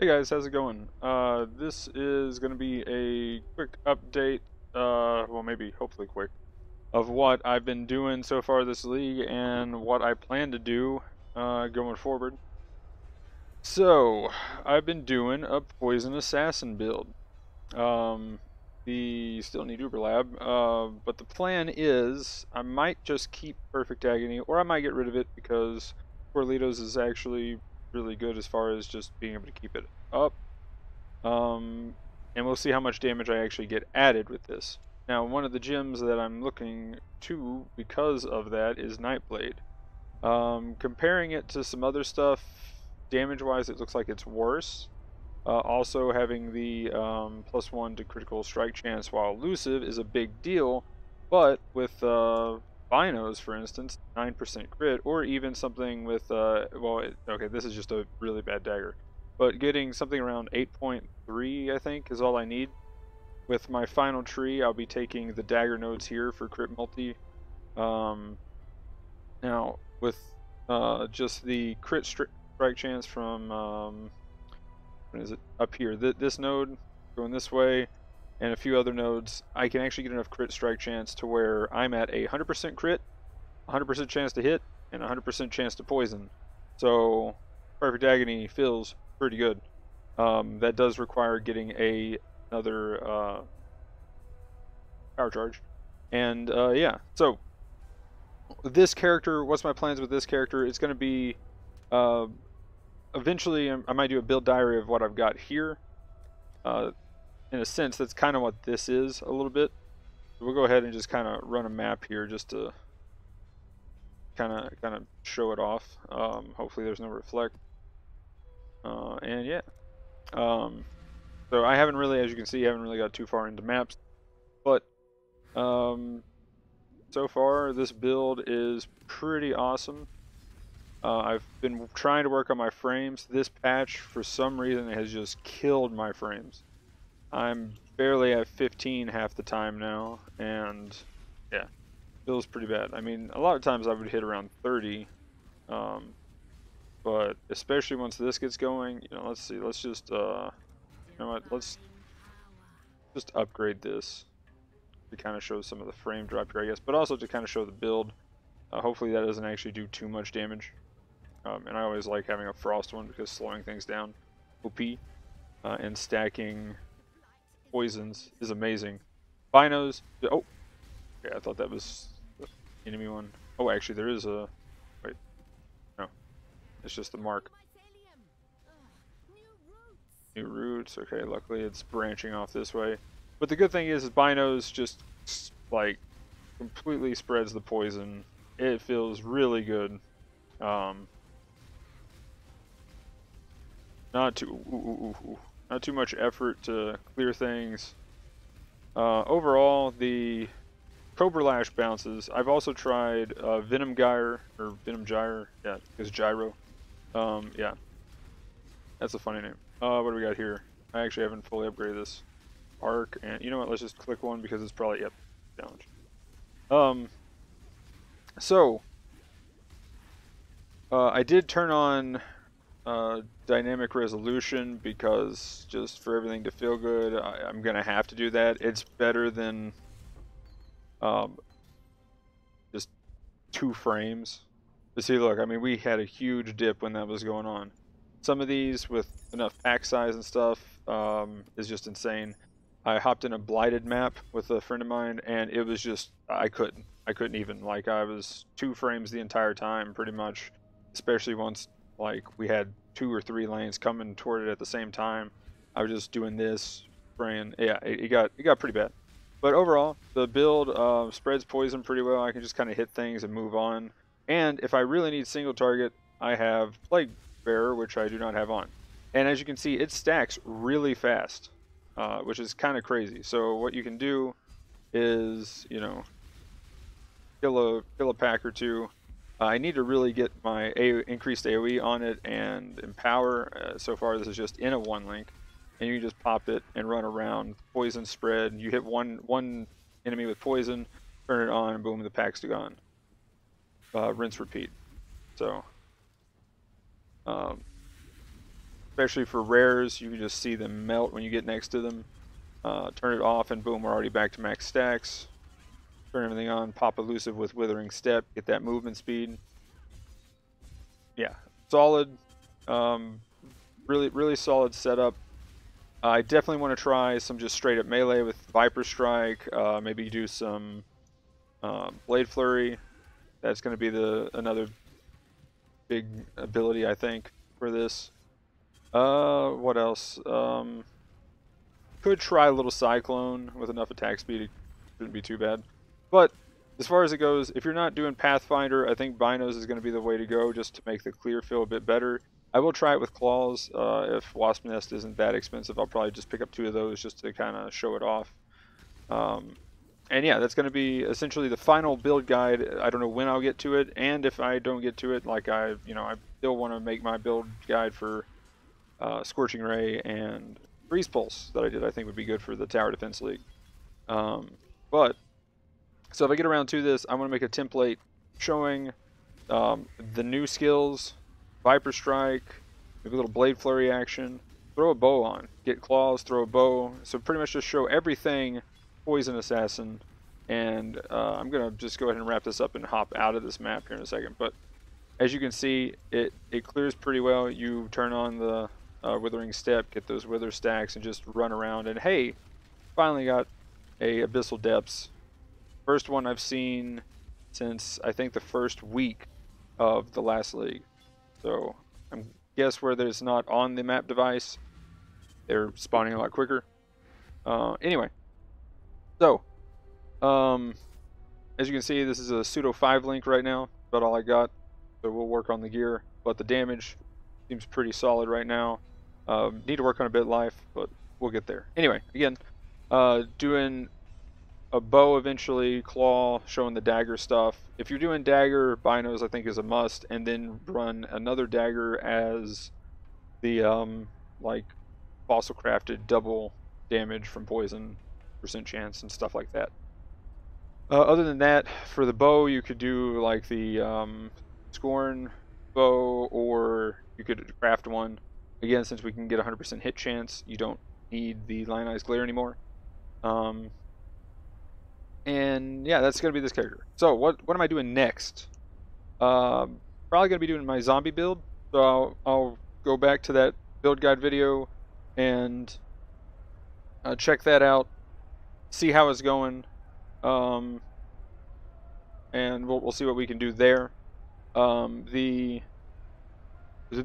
Hey guys, how's it going? This is going to be a quick update, well maybe, hopefully quick, of what I've been doing so far this league and what I plan to do going forward. So, I've been doing a Poison Assassin build. Um, still need Uber Lab, but the plan is I might just keep Perfect Agony, or I might get rid of it because Corlitos is actually really good as far as just being able to keep it up. And we'll see how much damage I actually get added with this. Now, one of the gems that I'm looking to because of that is Nightblade. Comparing it to some other stuff, damage-wise, it looks like it's worse. Also, having the +1 to critical strike chance while elusive is a big deal, but with binos, for instance, 9% crit, or even something with, okay, this is just a really bad dagger, but getting something around 8.3, I think, is all I need. With my final tree, I'll be taking the dagger nodes here for crit multi. Now, with just the crit strike chance from what is it up here, this node going this way and a few other nodes, I can actually get enough crit strike chance to where I'm at a 100% crit, 100% chance to hit, and 100% chance to poison. So Perfect Agony feels pretty good. That does require getting another power charge. And yeah, so this character, what's my plans with this character? It's going to be eventually I might do a build diary of what I've got here. In a sense, that's kind of what this is a little bit. So we'll go ahead and just kind of run a map here just to kind of show it off. Hopefully there's no reflect. And yeah. So I haven't really, as you can see, haven't really got too far into maps. But so far this build is pretty awesome. I've been trying to work on my frames. This patch, for some reason, has just killed my frames. I'm barely at 15 half the time now, and yeah, feels pretty bad. I mean, a lot of times I would hit around 30, but especially once this gets going, let's see, let's just, you know what, let's just upgrade this to kind of show some of the frame drop here, I guess, but also to kind of show the build. Hopefully that doesn't actually do too much damage. And I always like having a frost one because slowing things down, OP, and stacking poisons is amazing. Binos, oh, yeah, I thought that was the enemy one. Oh, actually there is a, wait, no, it's just the mark. New roots, okay, luckily it's branching off this way. But the good thing is Binos just, like, completely spreads the poison. It feels really good. Not too much effort to clear things. Overall, the Cobra Lash bounces. I've also tried Venom Gyre, or Venom Gyre, yeah, because Gyro. Yeah, that's a funny name. What do we got here? I actually haven't fully upgraded this. Arc, and you know what, let's just click one because it's probably, yep, challenge. So, I did turn on dynamic resolution because just for everything to feel good, I'm gonna have to do that. It's better than just 2 frames. But see, look, I mean, we had a huge dip when that was going on. Some of these with enough pack size and stuff is just insane. I hopped in a blighted map with a friend of mine, and it was just, I couldn't even, like, I was 2 frames the entire time pretty much, especially once like we had 2 or 3 lanes coming toward it at the same time. I was just doing this, spraying. Yeah, it got pretty bad. But overall, the build spreads poison pretty well. I can just kind of hit things and move on. And if I really need single target, I have Plague Bearer, which I do not have on. And as you can see, it stacks really fast, which is kind of crazy. So what you can do is, kill a pack or 2. I need to really get my increased AoE on it and empower. So far, this is just in a 1 link, and you can just pop it and run around. Poison spread. You hit one enemy with poison, turn it on, and boom, the pack's gone. Rinse, repeat. So, especially for rares. You can just see them melt when you get next to them. Turn it off and boom, we're already back to max stacks. Turn everything on, pop elusive with Withering Step, get that movement speed. Yeah, solid. Really solid setup. I definitely want to try some just straight up melee with Viper Strike. Maybe do some Blade Flurry. That's going to be another big ability, I think, for this. What else? Could try a little Cyclone with enough attack speed. It shouldn't be too bad. But as far as it goes, if you're not doing Pathfinder, I think Binos is going to be the way to go just to make the clear feel a bit better. I will try it with Claws. If Wasp Nest isn't that expensive, I'll probably just pick up 2 of those just to kind of show it off. And yeah, that's going to be essentially the final build guide. I don't know when I'll get to it, and if I don't get to it, like I still want to make my build guide for Scorching Ray and Freeze Pulse that I did. I think would be good for the Tower Defense League. So if I get around to this, I want to make a template showing the new skills, Viper Strike, maybe a little Blade Flurry action, throw a bow on, get Claws, throw a bow. So pretty much just show everything Poison Assassin, and I'm going to just go ahead and wrap this up and hop out of this map here in a second. But as you can see, it clears pretty well. You turn on the Withering Step, get those Wither stacks, and just run around. And hey, finally got a Abyssal Depths. First one I've seen since I think the first week of the last league. So I guess where there's not on the map device, they're spawning a lot quicker. Anyway, so as you can see, this is a pseudo 5 link right now. About all I got. So we'll work on the gear, but the damage seems pretty solid right now. Need to work on a bit life, but we'll get there. Anyway, again, doing a bow eventually, claw, showing the dagger stuff. If you're doing dagger, Binos I think is a must, and then run another dagger as the like fossil crafted double damage from poison, % chance, and stuff like that. Other than that, for the bow, you could do like the Scorn bow, or you could craft one. Again, since we can get 100% hit chance, you don't need the Lionized Glare anymore. And yeah, that's going to be this character. So what am I doing next? Probably going to be doing my zombie build. So I'll go back to that build guide video and check that out, see how it's going, and we'll see what we can do there. The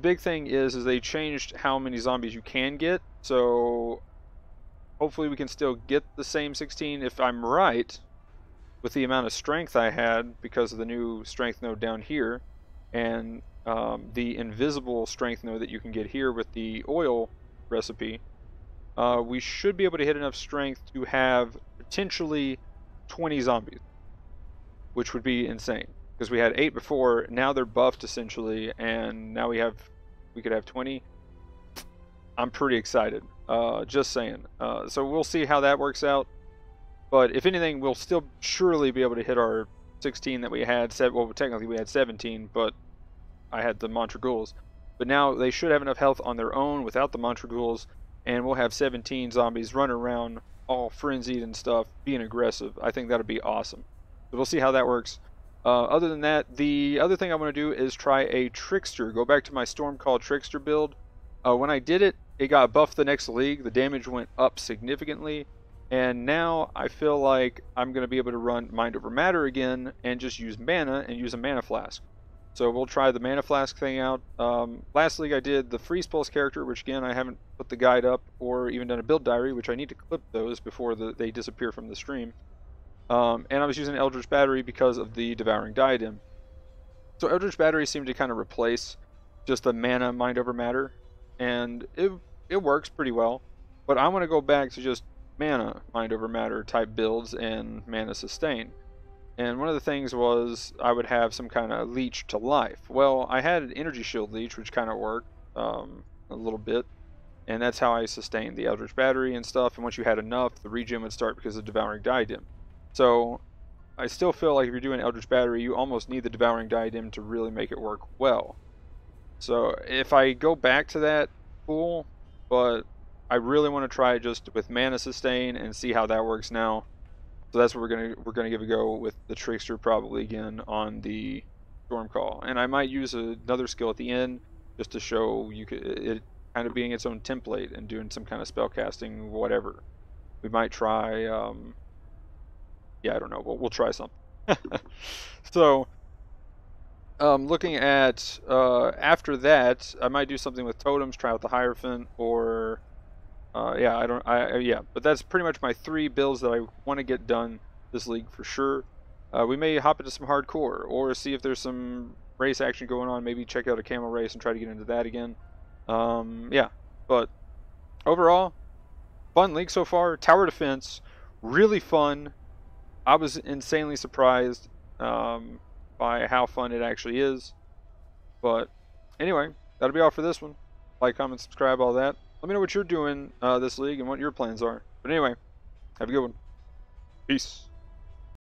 big thing is they changed how many zombies you can get, so hopefully we can still get the same 16 if I'm right with the amount of strength I had because of the new strength node down here, and the invisible strength node that you can get here with the oil recipe. We should be able to hit enough strength to have potentially 20 zombies, which would be insane because we had 8 before. Now they're buffed essentially, and now we could have 20. I'm pretty excited, just saying. So we'll see how that works out, but if anything, we'll still surely be able to hit our 16 that we had. Well, technically we had 17, but I had the Mantra Ghouls. But now they should have enough health on their own without the Mantra Ghouls, and we'll have 17 zombies running around all frenzied and stuff, being aggressive. I think that'll be awesome. So we'll see how that works. Other than that, the other thing I want to do is try a Trickster. Go back to my Stormcall Trickster build. When I did it, it got buffed the next league. The damage went up significantly, and now I feel like I'm going to be able to run Mind Over Matter again and just use mana and use a Mana Flask. So we'll try the Mana Flask thing out. Last league I did the Freeze Pulse character, which again I haven't put the guide up or even done a build diary, which I need to clip those before they disappear from the stream. And I was using Eldritch Battery because of the Devouring Diadem. So Eldritch Battery seemed to kind of replace just the mana Mind Over Matter, and it works pretty well. But I want to go back to just mana Mind Over Matter type builds and mana sustain. And one of the things was I would have some kind of leech to life. Well, I had an energy shield leech, which kind of worked a little bit, and that's how I sustained the Eldritch Battery and stuff. And once you had enough, the regen would start because of Devouring Diadem. So I still feel like if you're doing Eldritch Battery, you almost need the Devouring Diadem to really make it work well. So if I go back to that, cool, but I really want to try it just with mana sustain and see how that works now. So that's what we're gonna give a go with the Trickster probably again on the Storm Call, and I might use another skill at the end just to show you could, it kind of being its own template and doing some kind of spell casting, whatever. We might try. Yeah, I don't know. We'll try something. So, looking at after that, I might do something with totems, try out the Hierophant, or yeah. But that's pretty much my 3 builds that I want to get done this league for sure. We may hop into some hardcore or see if there's some race action going on. Maybe check out a camel race and try to get into that again. Yeah, but overall, fun league so far. Tower defense, really fun. I was insanely surprised by how fun it actually is. But anyway, that'll be all for this one. Like, comment, subscribe, all that. Let me know what you're doing this league and what your plans are. But anyway, have a good one. Peace.